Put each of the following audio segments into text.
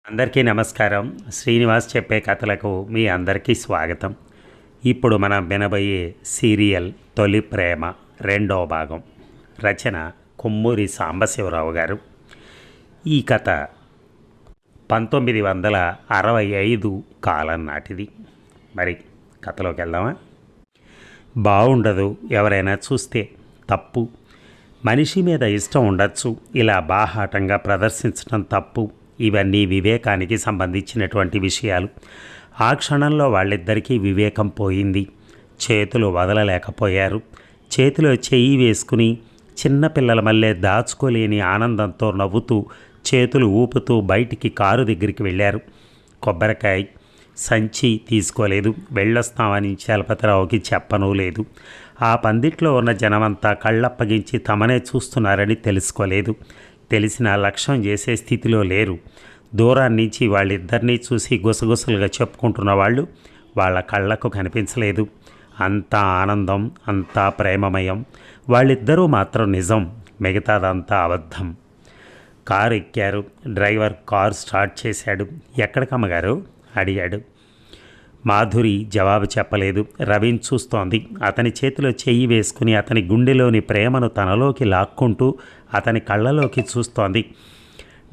అందరికీ నమస్కారం. శ్రీనివాస్ చెప్పే కథలకు మీ అందరికీ స్వాగతం. ఇప్పుడు మనం వినబోయే సీరియల్ తొలి ప్రేమ రెండో భాగం. రచన కొమ్మూరి సాంబశివరావు గారు. ఈ కథ 1965 కాలం నాటిది. మరి కథలోకి వెళ్దామా? బాగుండదు ఎవరైనా చూస్తే, తప్పు. మనిషి మీద ఇష్టం ఉండొచ్చు, ఇలా బాహాటంగా ప్రదర్శించడం తప్పు. ఇవన్నీ వివేకానికి సంబంధించినటువంటి విషయాలు. ఆ క్షణంలో వాళ్ళిద్దరికీ వివేకం పోయింది. చేతులు వదలలేకపోయారు. చేతిలో చెయ్యి వేసుకుని చిన్నపిల్లల మల్లె దాచుకోలేని ఆనందంతో నవ్వుతూ చేతులు ఊపుతూ బయటికి కారు దగ్గరికి వెళ్ళారు. కొబ్బరికాయ సంచి తీసుకోలేదు. వెళ్ళొస్తామని చలపతిరావుకి చెప్పనూ లేదు. ఆ పందిట్లో ఉన్న జనమంతా కళ్ళప్పగించి తమనే చూస్తున్నారని తెలుసుకోలేదు. తెలిసిన లక్ష్యం చేసే స్థితిలో లేరు. దూరాన్నించి వాళ్ళిద్దరినీ చూసి గుసగుసలుగా చెప్పుకుంటున్న వాళ్ళు వాళ్ళ కళ్ళకు కనిపించలేదు. అంతా ఆనందం, అంతా ప్రేమమయం. వాళ్ళిద్దరూ మాత్రం నిజం, మిగతాదంతా అబద్ధం. కారు ఎక్కారు. డ్రైవర్ కారు స్టార్ట్ చేశాడు. ఎక్కడికమ్మగారు అడిగాడు. మాధురి జవాబు చెప్పలేదు. రవిని చూస్తోంది. అతని చేతిలో చెయ్యి వేసుకుని అతని గుండెలోని ప్రేమను తనలోకి లాక్కుంటూ అతని కళ్ళలోకి చూస్తోంది.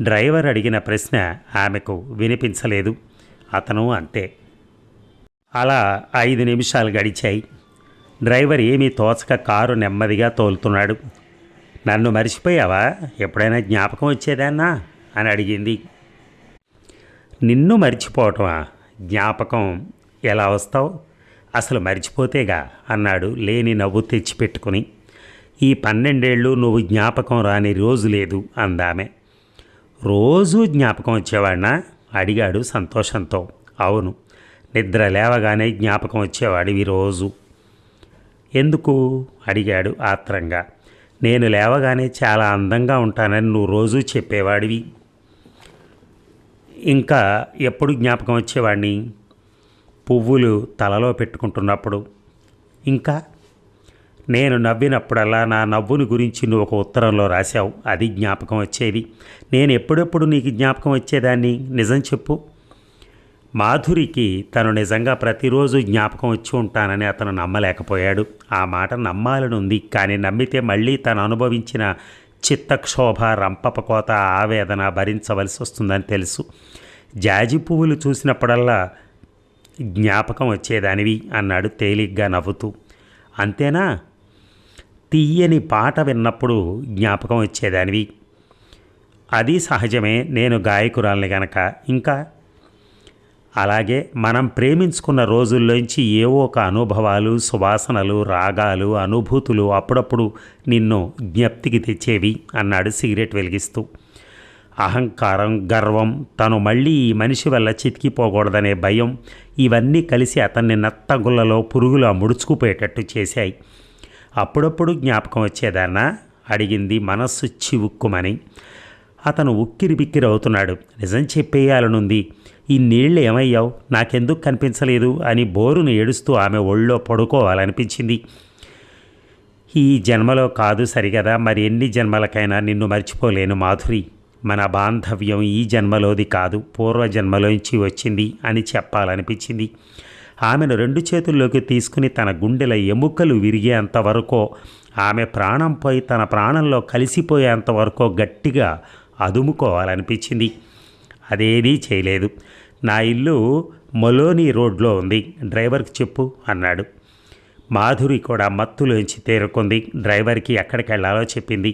డ్రైవర్ అడిగిన ప్రశ్న ఆమెకు వినిపించలేదు. అతను అంతే. అలా 5 నిమిషాలు గడిచాయి. డ్రైవర్ ఏమీ తోచక కారు నెమ్మదిగా తోలుతున్నాడు. నన్ను మర్చిపోయావా? ఎప్పుడైనా జ్ఞాపకం వచ్చేదాన్నా అని అడిగింది. నిన్ను మర్చిపోవటమా? జ్ఞాపకం ఎలా వస్తావు? అసలు మర్చిపోతేగా అన్నాడు లేని నవ్వు తెచ్చిపెట్టుకుని. ఈ 12 ఏళ్ళు నువ్వు జ్ఞాపకం రాని రోజు లేదు అందామె. రోజూ జ్ఞాపకం వచ్చేవాడినా అడిగాడు సంతోషంతో. అవును, నిద్ర లేవగానే జ్ఞాపకం వచ్చేవాడివి రోజు. ఎందుకు అడిగాడు ఆత్రంగా. నేను లేవగానే చాలా అందంగా ఉంటానని నువ్వు రోజూ చెప్పేవాడివి. ఇంకా ఎప్పుడు జ్ఞాపకం వచ్చేవాడిని? పువ్వులు తలలో పెట్టుకుంటున్నప్పుడు. ఇంకా నేను నవ్వినప్పుడల్లా నా నవ్వుని గురించి నువ్వు ఒక ఉత్తరంలో రాశావు, అది జ్ఞాపకం వచ్చేది. నేను ఎప్పుడెప్పుడు నీకు జ్ఞాపకం వచ్చేదాన్ని? నిజం చెప్పు. మాధురికి తను నిజంగా ప్రతిరోజు జ్ఞాపకం వచ్చి ఉంటానని అతను నమ్మలేకపోయాడు. ఆ మాట నమ్మాలనుంది, కానీ నమ్మితే మళ్ళీ తను అనుభవించిన చిత్తక్షోభ, రంపపకోత, ఆవేదన భరించవలసి వస్తుందని తెలుసు. జాజి పువ్వులు చూసినప్పుడల్లా జ్ఞాపకం వచ్చేదానివి అన్నాడు తేలిగ్గా నవ్వుతూ. అంతేనా? తీయని పాట విన్నప్పుడు జ్ఞాపకం వచ్చేదానివి. అది సహజమే, నేను గాయకురాల్ని గనక. ఇంకా అలాగే మనం ప్రేమించుకున్న రోజుల్లోంచి ఏవో ఒక అనుభవాలు, సువాసనలు, రాగాలు, అనుభూతులు అప్పుడప్పుడు నిన్ను జ్ఞప్తికి తెచ్చేవి అన్నాడు సిగరెట్ వెలిగిస్తూ. అహంకారం, గర్వం, తను మళ్ళీ ఈ మనిషి వల్ల చితికిపోకూడదనే భయం, ఇవన్నీ కలిసి అతన్ని నత్తగుల్లలో పురుగులా ముడుచుకుపోయేటట్టు చేశాయి. అప్పుడప్పుడు జ్ఞాపకం వచ్చేదాన్నా అడిగింది మనస్సు చివుక్కుమని. అతను ఉక్కిరి బిక్కిరి అవుతున్నాడు. నిజం చెప్పేయాలనుంది. ఇన్నేళ్ళు ఏమయ్యావు, నాకెందుకు కనిపించలేదు అని బోరును ఏడుస్తూ ఆమె ఒళ్ళో పడుకోవాలనిపించింది. ఈ జన్మలో కాదు సరిగదా, మరి ఎన్ని జన్మలకైనా నిన్ను మర్చిపోలేను మాధురి. మన బాంధవ్యం ఈ జన్మలోది కాదు, పూర్వజన్మలోంచి వచ్చింది అని చెప్పాలనిపించింది. ఆమెను 2 చేతుల్లోకి తీసుకుని తన గుండెల ఎముకలు విరిగేంతవరకో, ఆమె ప్రాణం పోయి తన ప్రాణంలో కలిసిపోయేంతవరకో గట్టిగా అదుముకోవాలనిపించింది. అదేదీ చేయలేదు. నా ఇల్లు మొలోనీ రోడ్లో ఉంది, డ్రైవర్కి చెప్పు అన్నాడు. మాధురి కూడా మత్తులోంచి తేరుకుంది. డ్రైవర్కి ఎక్కడికి వెళ్ళాలో చెప్పింది.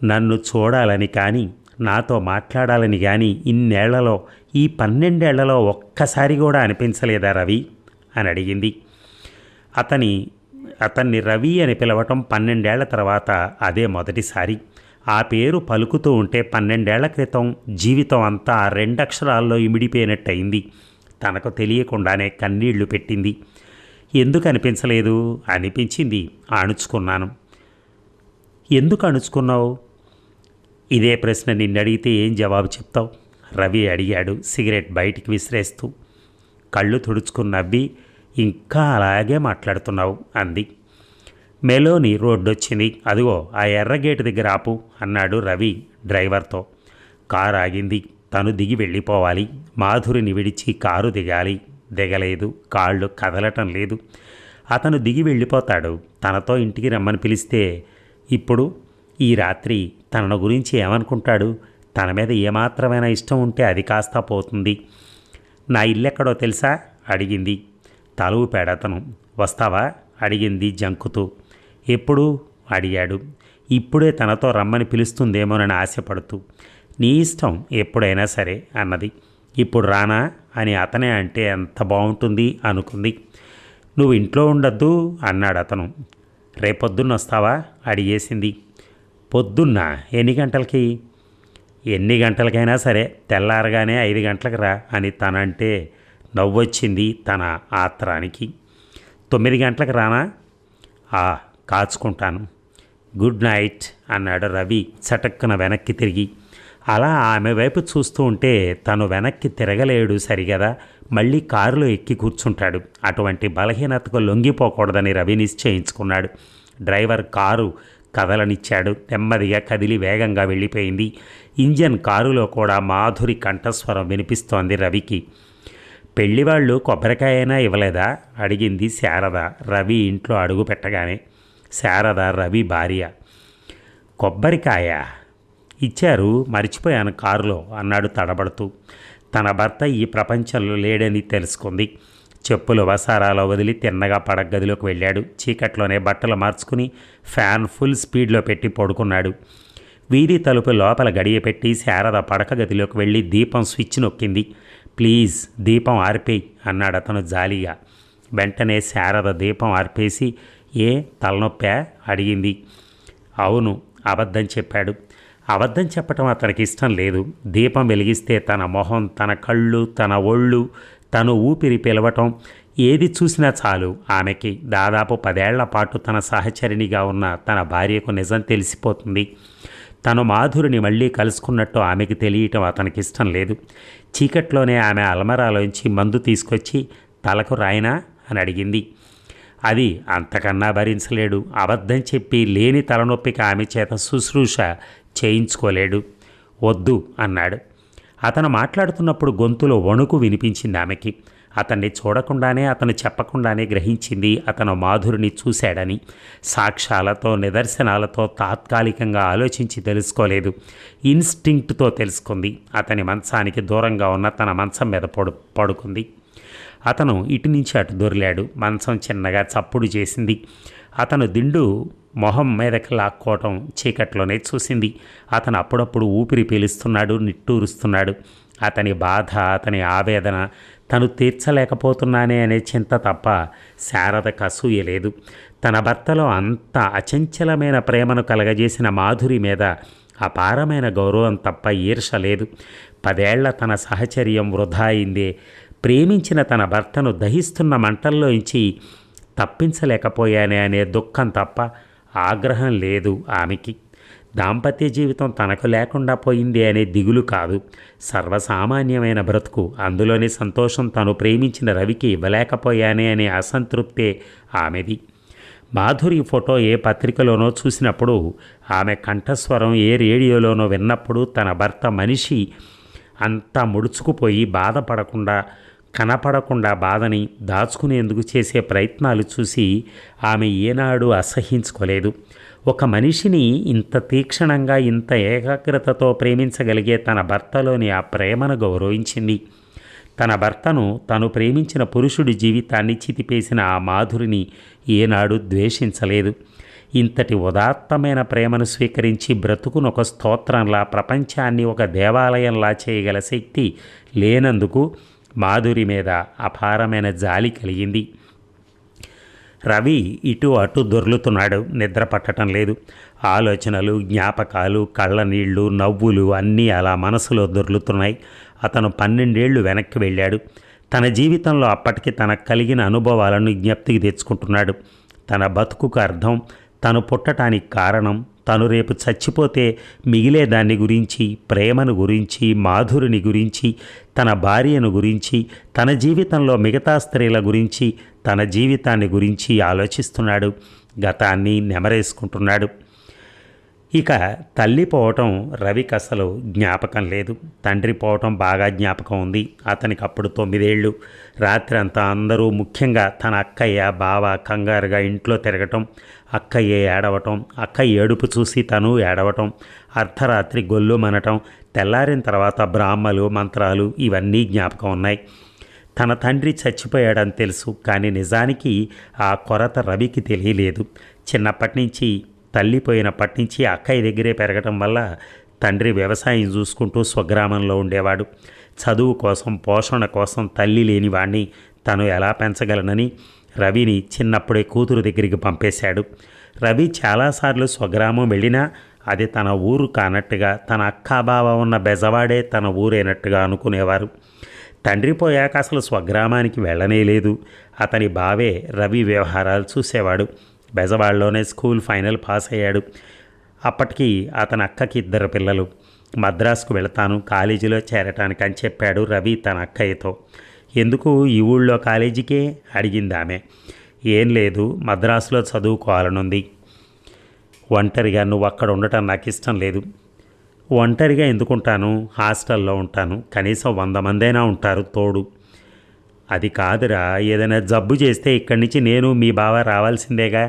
నన్ను చూడాలని కానీ, నాతో మాట్లాడాలని కానీ ఇన్నేళ్లలో, ఈ 12 ఏళ్లలో ఒక్కసారి కూడా అనిపించలేదా రవి అని అడిగింది. అతన్ని రవి అని పిలవటం 12 ఏళ్ల తర్వాత అదే మొదటిసారి. ఆ పేరు పలుకుతూ ఉంటే 12 ఏళ్ల క్రితం జీవితం అంతా ఆ 2 అక్షరాల్లో ఇమిడిపోయినట్టయింది. తనకు తెలియకుండానే కన్నీళ్లు పెట్టింది. ఎందుకు అనిపించలేదు? అనిపించింది, అణుచుకున్నాను. ఎందుకు అణుచుకున్నావు? ఇదే ప్రశ్న నిన్నడిగితే ఏం జవాబు చెప్తావు? రవి అడిగాడు సిగరెట్ బయటికి విసిరేస్తూ. కళ్ళు తుడుచుకుని నవ్వి, ఇంకా అలాగే మాట్లాడుతున్నావు అంది. మెలోని రోడ్డొచ్చింది. అదిగో ఆ ఎర్ర గేటు దగ్గర ఆపు అన్నాడు రవి డ్రైవర్తో. కారు ఆగింది. తను దిగి వెళ్ళిపోవాలి. మాధురిని విడిచి కారు దిగలేదు. కాళ్ళు కదలటం లేదు. అతను దిగి వెళ్ళిపోతాడు. తనతో ఇంటికి రమ్మని పిలిస్తే ఇప్పుడు ఈ రాత్రి తన గురించి ఏమనుకుంటాడు? తన మీద ఏమాత్రమైన ఇష్టం ఉంటే అది కాస్త పోతుంది. నా ఇల్లెక్కడో తెలుసా అడిగింది. తల ఊపాడు అతను. వస్తావా అడిగింది జంకుతూ. ఎప్పుడు అడిగాడు. ఇప్పుడే తనతో రమ్మని పిలుస్తుందేమోనని ఆశపడుతూ. నీ ఇష్టం, ఎప్పుడైనా సరే అన్నది. ఇప్పుడు రానా అని అతనే అంటే ఎంత బాగుంటుంది అనుకుంది. నువ్వు ఇంట్లో ఉండద్దు అన్నాడు అతను. రేపొద్దున్న వస్తావా అడిగేసింది. పొద్దున్న ఎన్ని గంటలకి? ఎన్ని గంటలకైనా సరే, తెల్లారగానే 5 గంటలకు రా అని తనంటే నవ్వొచ్చింది తన ఆత్రానికి. 9 గంటలకు రానా? కాచుకుంటాను. గుడ్ నైట్ అన్నాడు రవి చటక్కున వెనక్కి తిరిగి. అలా ఆమె వైపు చూస్తూ ఉంటే తను వెనక్కి తిరగలేడు సరిగదా. మళ్ళీ కారులో ఎక్కి కూర్చుంటాడు. అటువంటి బలహీనతకు లొంగిపోకూడదని రవి నిశ్చయించుకున్నాడు. డ్రైవర్ కారు కదలనిచ్చాడు. నెమ్మదిగా కదిలి వేగంగా వెళ్ళిపోయింది. ఇంజన్ కారులో కూడా మాధురి కంఠస్వరం వినిపిస్తోంది రవికి. పెళ్లివాళ్ళు కొబ్బరికాయ అయినా ఇవ్వలేదా అడిగింది శారద రవి ఇంట్లో అడుగు పెట్టగానే. శారద రవి భార్య. కొబ్బరికాయ ఇచ్చారు, మర్చిపోయాను కారులో అన్నాడు తడబడుతూ. తన భర్త ఈ ప్రపంచంలో లేడని తెలుసుకుంది. చెప్పులు వసారాలో వదిలి తిన్నగా పడగదిలోకి వెళ్ళాడు. చీకట్లోనే బట్టలు మార్చుకుని ఫ్యాన్ ఫుల్ స్పీడ్లో పెట్టి పడుకున్నాడు. వీధి తలుపు లోపల గడియ పెట్టి శారద పడక గదిలోకి వెళ్ళి దీపం స్విచ్ నొక్కింది. ప్లీజ్ దీపం ఆర్పేయి అన్నాడు అతను జాలిగా. వెంటనే శారద దీపం ఆర్పేసి ఏ తలనొప్పా అడిగింది. అవును అబద్ధం చెప్పాడు. అబద్ధం చెప్పటం అతనికి ఇష్టం లేదు. దీపం వెలిగిస్తే తన మొహం, తన కళ్ళు, తన ఒళ్ళు, తను ఊపిరి పిలవటం ఏది చూసినా చాలు ఆమెకి. దాదాపు 10 ఏళ్ల పాటు తన సహచరినిగా ఉన్న తన భార్యకు నిజం తెలిసిపోతుంది. తను మాధురిని మళ్ళీ కలుసుకున్నట్టు ఆమెకి తెలియటం అతనికి ఇష్టం లేదు. చీకట్లోనే ఆమె అల్మరాలోంచి మందు తీసుకొచ్చి తలకు రాయినా అని అడిగింది. అది అంతకన్నా భరించలేడు. అబద్ధం చెప్పి లేని తలనొప్పికి ఆమె చేత శుశ్రూష చేయించుకోలేడు. వద్దు అన్నాడు. అతను మాట్లాడుతున్నప్పుడు గొంతులో వణుకు వినిపించింది ఆమెకి. అతన్ని చూడకుండానే, అతను చెప్పకుండానే గ్రహించింది అతను మాధురిని చూశాడని. సాక్ష్యాలతో, నిదర్శనాలతో తాత్కాలికంగా ఆలోచించి తెలుసుకోలేదు. ఇన్స్టింక్ట్తో తెలుసుకుంది. అతని మంచానికి దూరంగా ఉన్న తన మంచం మీద పడుకుంది. అతను ఇటు నుంచి అటు దొర్లాడు. మంచం చిన్నగా చప్పుడు చేసింది. అతను దిండు మొహం మీదకి లాక్కోవటం చీకట్లోనే చూసింది. అతను అప్పుడప్పుడు ఊపిరి పీలుస్తున్నాడు, నిట్టూరుస్తున్నాడు. అతని బాధ, అతని ఆవేదన తను తీర్చలేకపోతున్నానే అనే చింత తప్ప శారదకు అసూయలేదు. తన భర్తలో అంత అచంచలమైన ప్రేమను కలగజేసిన మాధురి మీద అపారమైన గౌరవం తప్ప ఈర్ష లేదు. 10 ఏళ్ల తన సహచర్యం వృధా అయిందే. ప్రేమించిన తన భర్తను దహిస్తున్న మంటల్లోంచి తప్పించలేకపోయానే అనే దుఃఖం తప్ప ఆగ్రహం లేదు ఆమెకి. దాంపత్య జీవితం తనకు లేకుండా పోయింది అనే దిగులు కాదు. సర్వసామాన్యమైన బ్రతుకు, అందులోని సంతోషం తను ప్రేమించిన రవికి ఇవ్వలేకపోయానే అనే అసంతృప్తే ఆమెది. మాధురి ఫోటో ఏ పత్రికలోనో చూసినప్పుడు, ఆమె కంఠస్వరం ఏ రేడియోలోనో విన్నప్పుడు తన భర్త మనిషి అంతా ముడుచుకుపోయి కనపడకుండా బాధని దాచుకునేందుకు చేసే ప్రయత్నాలు చూసి ఆమె ఏనాడు అసహించుకోలేదు. ఒక మనిషిని ఇంత తీక్షణంగా, ఇంత ఏకాగ్రతతో ప్రేమించగలిగే తన భర్తలోని ఆ ప్రేమను గౌరవించింది. తన భర్తను, తను ప్రేమించిన పురుషుడి జీవితాన్ని చితిపేసిన ఆ మాధురిని ఏనాడు ద్వేషించలేదు. ఇంతటి ఉదాత్తమైన ప్రేమను స్వీకరించి బ్రతుకును ఒక స్తోత్రంలా, ప్రపంచాన్ని ఒక దేవాలయంలా చేయగల శక్తి లేనందుకు మాధురి మీద అపారమైన జాలి కలిగింది. రవి ఇటు అటు దొర్లుతున్నాడు. నిద్ర పట్టడం లేదు. ఆలోచనలు, జ్ఞాపకాలు, కళ్ళ నీళ్లు, నవ్వులు అన్నీ అలా మనసులో దొర్లుతున్నాయి. అతను 12 ఏళ్లు వెనక్కి వెళ్ళాడు. తన జీవితంలో అప్పటికి తనకు కలిగిన అనుభవాలను జ్ఞప్తికి తెచ్చుకుంటున్నాడు. తన బతుకుకు అర్థం, తను పుట్టడానికి కారణం, తను రేపు చచ్చిపోతే మిగిలే దాన్ని గురించి, ప్రేమను గురించి, మాధురిని గురించి, తన భార్యను గురించి, తన జీవితంలో మిగతా స్త్రీల గురించి, తన జీవితాన్ని గురించి ఆలోచిస్తున్నాడు. గతాన్ని నెమరేసుకుంటున్నాడు. ఇక తల్లి పోవటం రవికి అసలు జ్ఞాపకం లేదు. తండ్రి పోవటం బాగా జ్ఞాపకం ఉంది. అతనికి అప్పుడు 9 ఏళ్ళు. రాత్రి అంతా అందరూ, ముఖ్యంగా తన అక్కయ్య బావ కంగారుగా ఇంట్లో తిరగటం, అక్కయ్య ఏడవటం, అక్క ఏడుపు చూసి తను ఏడవటం, అర్ధరాత్రి గొల్లు మనటం, తెల్లారిన తర్వాత బ్రాహ్మలు మంత్రాలు ఇవన్నీ జ్ఞాపకం ఉన్నాయి. తన తండ్రి చచ్చిపోయాడని తెలుసు, కానీ నిజానికి ఆ కొరత రవికి తెలియలేదు. చిన్నప్పటి నుంచి, తల్లిపోయినప్పటి నుంచి అక్కయ్య దగ్గరే పెరగటం వల్ల తండ్రి వ్యవసాయం చూసుకుంటూ స్వగ్రామంలో ఉండేవాడు. చదువు కోసం, పోషణ కోసం తల్లి లేని వాణ్ణి తను ఎలా పెంచగలనని రవిని చిన్నప్పుడే కూతురు దగ్గరికి పంపేశాడు. రవి చాలాసార్లు స్వగ్రామం వెళ్ళినా అది తన ఊరు కానట్టుగా, తన అక్కాబావ ఉన్న బెజవాడే తన ఊరైనట్టుగా అనుకునేవారు. తండ్రి పోయాక అసలు స్వగ్రామానికి వెళ్ళనే లేదు. అతని బావే రవి వ్యవహారాలు చూసేవాడు. బెజవాడలోనే స్కూల్ ఫైనల్ పాస్ అయ్యాడు. అప్పటికి అతని అక్కకి 2 పిల్లలు. మద్రాసుకు వెళతాను, కాలేజీలో చేరటానికి అని చెప్పాడు రవి తన అక్కయ్యతో. ఎందుకు ఈ ఊళ్ళో కాలేజీకే అడిగింది ఆమె. ఏం లేదు, మద్రాసులో చదువుకోవాలనుంది. ఒంటరిగా నువ్వు అక్కడ ఉండటం నాకు ఇష్టం లేదు. ఒంటరిగా ఎందుకుంటాను, హాస్టల్లో ఉంటాను, కనీసం 100 మందైనా ఉంటారు తోడు. అది కాదురా, ఏదైనా జబ్బు చేస్తే ఇక్కడి నుంచి నేను మీ బావ రావాల్సిందేగా.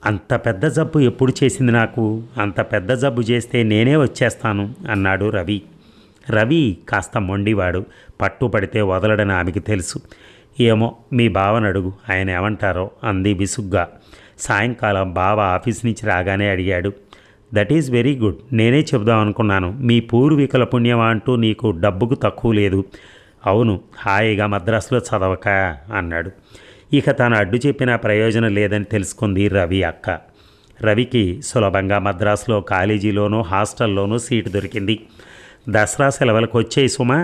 అంత పెద్ద జబ్బు ఎప్పుడు చేసింది నాకు? అంత పెద్ద జబ్బు చేస్తే నేనే వచ్చేస్తాను అన్నాడు రవి. రవి కాస్త మొండివాడు, పట్టుపడితే వదలడని ఆమెకి తెలుసు. ఏమో మీ బావని అడుగు, ఆయన ఏమంటారో అంది విసుగ్గా. సాయంకాలం బావ ఆఫీస్ నుంచి రాగానే అడిగాడు. దట్ ఈజ్ వెరీ గుడ్, నేనే చెబుదాం అనుకున్నాను. మీ పూర్వీకుల పుణ్యమా అంటూ నీకు డబ్బుకు తక్కువ లేదు. అవును, హాయిగా మద్రాసులో చదవక అన్నాడు. ఇక తను అడ్డు చెప్పిన ప్రయోజనం లేదని తెలుసుకుంది రవి అక్క. రవికి సులభంగా మద్రాసులో కాలేజీలోనూ హాస్టల్లోనూ సీటు దొరికింది. దసరా సెలవులకు వచ్చేయి సుమా,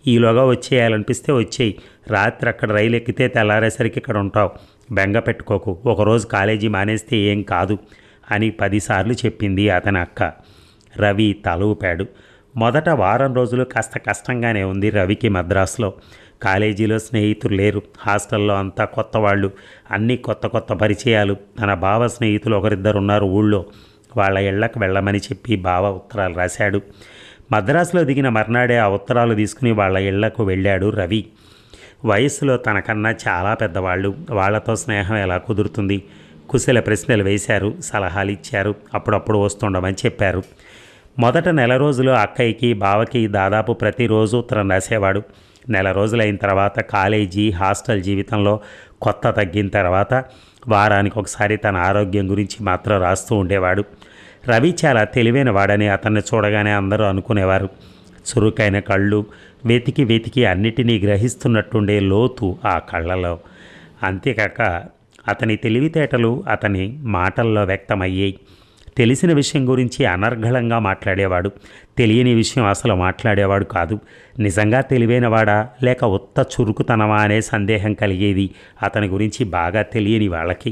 ఈలోగా వచ్చేయాలనిపిస్తే వచ్చేయి. రాత్రి అక్కడ రైలు ఎక్కితే తెల్లారేసరికి ఇక్కడ ఉంటావు. బెంగ పెట్టుకోకు, ఒకరోజు కాలేజీ మానేస్తే ఏం కాదు అని 10 సార్లు చెప్పింది అతని అక్క. రవి తల ఊపాడు. మొదట వారం రోజులు కాస్త కష్టంగానే ఉంది రవికి మద్రాసులో. కాలేజీలో స్నేహితులు లేరు, హాస్టల్లో అంతా కొత్త వాళ్ళు, అన్నీ కొత్త కొత్త పరిచయాలు. తన బావ స్నేహితులు 1-2 ఉన్నారు ఊళ్ళో. వాళ్ళ ఇళ్లకు వెళ్ళమని చెప్పి బావ ఉత్తరాలు రాశాడు. మద్రాసులో దిగిన మర్నాడే ఆ ఉత్తరాలు తీసుకుని వాళ్ళ ఇళ్లకు వెళ్ళాడు రవి. వయస్సులో తనకన్నా చాలా పెద్దవాళ్ళు, వాళ్లతో స్నేహం ఎలా కుదురుతుంది? కుశల ప్రశ్నలు వేశారు, సలహాలు ఇచ్చారు, అప్పుడప్పుడు వస్తుండమని చెప్పారు. మొదట 1 రోజులు అక్కయ్యకి బావకి దాదాపు ప్రతిరోజు ఉత్తరం రాసేవాడు. 1 రోజులైన తర్వాత కాలేజీ హాస్టల్ జీవితంలో కొత్త తగ్గిన తర్వాత వారానికి ఒకసారి తన ఆరోగ్యం గురించి మాత్రం రాస్తూ ఉండేవాడు. రవి చాలా తెలివైన వాడని అతన్ని చూడగానే అందరూ అనుకునేవారు. చురుకైన కళ్ళు, వెతికి వెతికి అన్నిటినీ గ్రహిస్తున్నట్టుండే లోతు ఆ కళ్ళలో. అంతేకాక అతని తెలివితేటలు అతని మాటల్లో వ్యక్తమయ్యాయి. తెలిసిన విషయం గురించి అనర్గళంగా మాట్లాడేవాడు, తెలియని విషయం అసలు మాట్లాడేవాడు కాదు. నిజంగా తెలివైనవాడా లేక ఉత్త చురుకుతనమా అనే సందేహం కలిగేది అతని గురించి బాగా తెలియని వాళ్ళకి.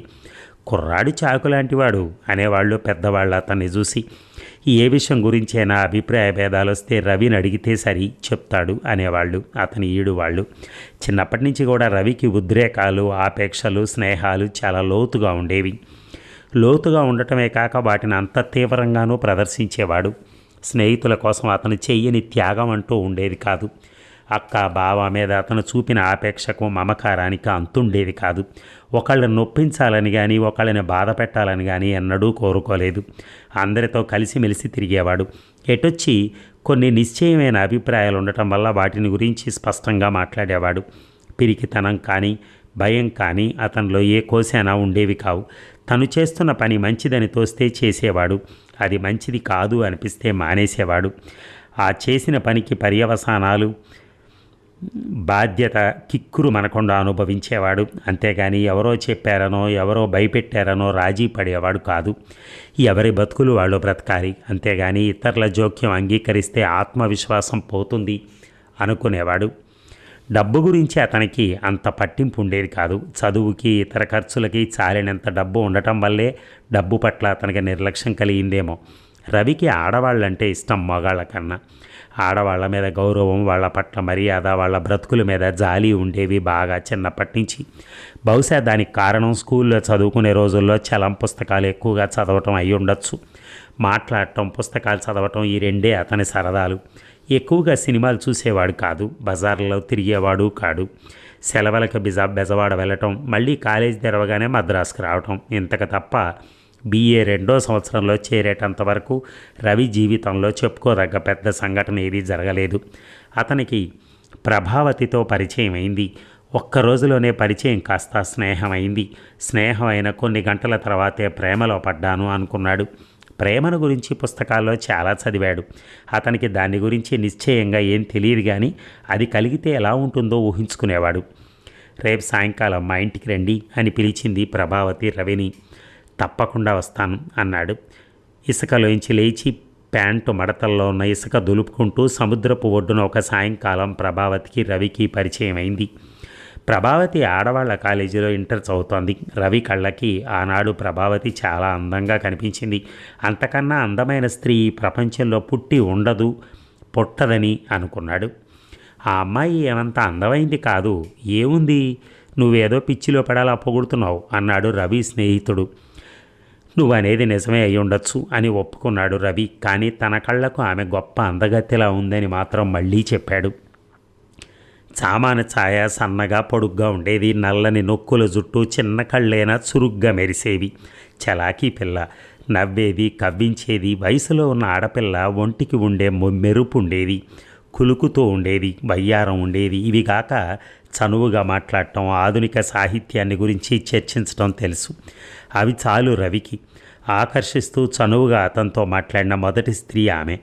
కుర్రాడు చాకు లాంటివాడు అనేవాళ్ళు పెద్దవాళ్ళు అతన్ని చూసి. ఏ విషయం గురించైనా అభిప్రాయ భేదాలు వస్తే రవిని అడిగితే సరి చెప్తాడు అనేవాళ్ళు అతని ఈడు వాళ్ళు. చిన్నప్పటి నుంచి కూడా రవికి ఉద్రేకాలు, ఆపేక్షలు, స్నేహాలు చాలా లోతుగా ఉండేవి. లోతుగా ఉండటమే కాక వాటిని అంత తీవ్రంగానూ ప్రదర్శించేవాడు. స్నేహితుల కోసం అతను చెయ్యని త్యాగం అంటూ ఉండేది కాదు. అక్క బావ మీద అతను చూపిన ఆపేక్షకు, మమకారానికి అంతుండేది కాదు. ఒకళ్ళని నొప్పించాలని కానీ, ఒకళ్ళని బాధ పెట్టాలని కానీ ఎన్నడూ కోరుకోలేదు. అందరితో కలిసిమెలిసి తిరిగేవాడు. ఎటొచ్చి కొన్ని నిశ్చయమైన అభిప్రాయాలు ఉండటం వల్ల వాటిని గురించి స్పష్టంగా మాట్లాడేవాడు. పిరికితనం కానీ, భయం కానీ అతనిలో ఏ కోశానా ఉండేవి కావు. తను చేస్తున్న పని మంచిదని తోస్తే చేసేవాడు, అది మంచిది కాదు అనిపిస్తే మానేసేవాడు. ఆ చేసిన పనికి పర్యవసానాలు, బాధ్యత కిక్కురు మనకుండా అనుభవించేవాడు. అంతేగాని ఎవరో చెప్పారనో, ఎవరో భయపెట్టారనో రాజీ పడేవాడు కాదు. ఎవరి బతుకులు వాళ్ళు బ్రతకాలి, అంతేగాని ఇతరుల జోక్యం అంగీకరిస్తే ఆత్మవిశ్వాసం పోతుంది అనుకునేవాడు. డబ్బు గురించి అతనికి అంత పట్టింపు ఉండేది కాదు. చదువుకి, ఇతర ఖర్చులకి చాలినంత డబ్బు ఉండటం వల్లే డబ్బు పట్ల అతనికి నిర్లక్ష్యం కలిగిందేమో. రవికి ఆడవాళ్ళంటే ఇష్టం మగాళ్ళ కన్నా. ఆడవాళ్ల మీద గౌరవం, వాళ్ళ పట్ల మర్యాద, వాళ్ళ బ్రతుకుల మీద జాలి ఉండేవి బాగా చిన్నప్పటి నుంచి. బహుశా దానికి కారణం స్కూల్లో చదువుకునే రోజుల్లో చలం పుస్తకాలు ఎక్కువగా చదవటం అయి ఉండొచ్చు. మాట్లాడటం, పుస్తకాలు చదవటం ఈ రెండే అతని సరదాలు. ఎక్కువగా సినిమాలు చూసేవాడు కాదు, బజార్లో తిరిగేవాడు కాడు. సెలవులకు బెజవాడ వెళ్ళటం, మళ్ళీ కాలేజీ తెరవగానే మద్రాసుకు రావటం, ఇంతకు తప్ప BA 2వ సంవత్సరంలో చేరేటంత వరకు రవి జీవితంలో చెప్పుకోదగ్గ పెద్ద సంఘటన ఏదీ జరగలేదు. అతనికి ప్రభావతితో పరిచయం అయింది. ఒక్క రోజులోనే పరిచయం కాస్త స్నేహమైంది. స్నేహం అయిన కొన్ని గంటల తర్వాతే ప్రేమలో పడ్డాను అనుకున్నాడు. ప్రేమను గురించి పుస్తకాల్లో చాలా చదివాడు. అతనికి దాని గురించి నిశ్చయంగా ఏం తెలియదు, కానీ అది కలిగితే ఎలా ఉంటుందో ఊహించుకునేవాడు. రేపు సాయంకాలం మా ఇంటికి రండి అని పిలిచింది ప్రభావతి రవిని. తప్పకుండా వస్తాను అన్నాడు. ఇసుకలోంచి లేచి ప్యాంటు మడతల్లో ఉన్న ఇసుక దులుపుకుంటూ సముద్రపు ఒడ్డున ఒక సాయంకాలం ప్రభావతికి రవికి పరిచయం అయింది. ప్రభావతి ఆడవాళ్ల కాలేజీలో ఇంటర్ చదువుతోంది. రవి కళ్ళకి ఆనాడు ప్రభావతి చాలా అందంగా కనిపించింది. అంతకన్నా అందమైన స్త్రీ ప్రపంచంలో పుట్టి ఉండదు, పుట్టదని అనుకున్నాడు. ఆ అమ్మాయి ఏమంత అందమైంది కాదు, ఏముంది, నువ్వేదో పిచ్చిలో పడాలా పొగుడుతున్నావు అన్నాడు రవి స్నేహితుడు. నువ్వనేది నిజమే అయి ఉండొచ్చు అని ఒప్పుకున్నాడు రవి. కానీ తన కళ్ళకు ఆమె గొప్ప అందగత్తెలా ఉందని మాత్రం మళ్ళీ చెప్పాడు. చామాన ఛాయ, సన్నగా పొడుగ్గా ఉండేది. నల్లని నొక్కుల జుట్టు, చిన్న కళ్ళైనా చురుగ్గా మెరిసేవి. చలాకీ పిల్ల, నవ్వేది, కవ్వించేది. వయసులో ఉన్న ఆడపిల్ల ఒంటికి ఉండే మెరుపు ఉండేది, కులుకుతూ ఉండేది, వయ్యారం ఉండేది. ఇవి కాక చనువుగా మాట్లాడటం, ఆధునిక సాహిత్యాన్ని గురించి చర్చించడం తెలుసు. అవి చాలు రవికి. ఆకర్షిస్తూ చనువుగా అతనితో మాట్లాడిన మొదటి స్త్రీ ఆమె.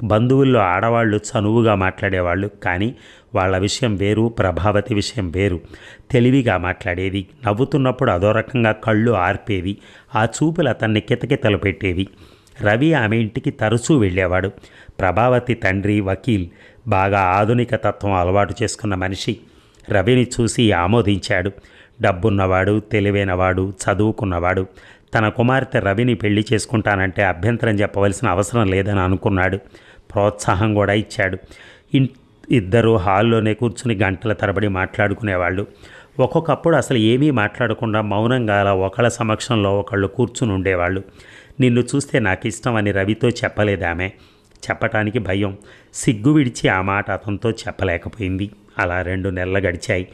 బంధువుల్లో ఆడవాళ్ళు చనువుగా మాట్లాడేవాళ్ళు, కానీ వాళ్ళ విషయం వేరు, ప్రభావతి విషయం వేరు. తెలివిగా మాట్లాడేది, నవ్వుతున్నప్పుడు అదో రకంగా కళ్ళు ఆర్పేవి, ఆ చూపులు అతన్ని కితకితలు పెట్టేవి. రవి ఆమె ఇంటికి తరచూ వెళ్ళేవాడు. ప్రభావతి తండ్రి వకీల్, బాగా ఆధునిక తత్వం అలవాటు చేసుకున్న మనిషి. రవిని చూసి ఆమోదించాడు. డబ్బున్నవాడు, తెలివైనవాడు, చదువుకున్నవాడు. తన కుమార్తె రవిని పెళ్లి చేసుకుంటానంటే అభ్యంతరం చెప్పవలసిన అవసరం లేదని అనుకున్నాడు. ప్రోత్సాహం కూడా ఇచ్చాడు. ఇద్దరు హాల్లోనే కూర్చుని గంటల తరబడి మాట్లాడుకునేవాళ్ళు. ఒక్కొక్కప్పుడు అసలు ఏమీ మాట్లాడకుండా మౌనంగా అలా ఒకళ్ళ సమక్షంలో ఒకళ్ళు కూర్చుని ఉండేవాళ్ళు. నిన్ను చూస్తే నాకు ఇష్టం అని రవితో చెప్పలేదామె. చెప్పటానికి భయం, సిగ్గు విడిచి ఆ మాట అతనితో చెప్పలేకపోయింది. అలా 2 నెలలు గడిచాయి.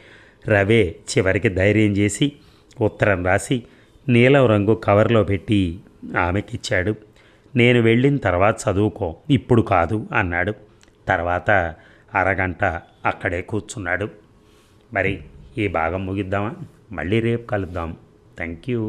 రవే చివరికి ధైర్యం చేసి ఉత్తరం రాసి నీలం రంగు కవర్లో పెట్టి ఆమెకిచ్చాడు. నేను వెళ్ళిన తర్వాత చదువుకో, ఇప్పుడు కాదు అన్నాడు. తర్వాత అరగంట అక్కడే కూర్చున్నాడు. మరి ఈ భాగం ముగిద్దామా? మళ్ళీ రేపు కలుద్దాం. Thank you.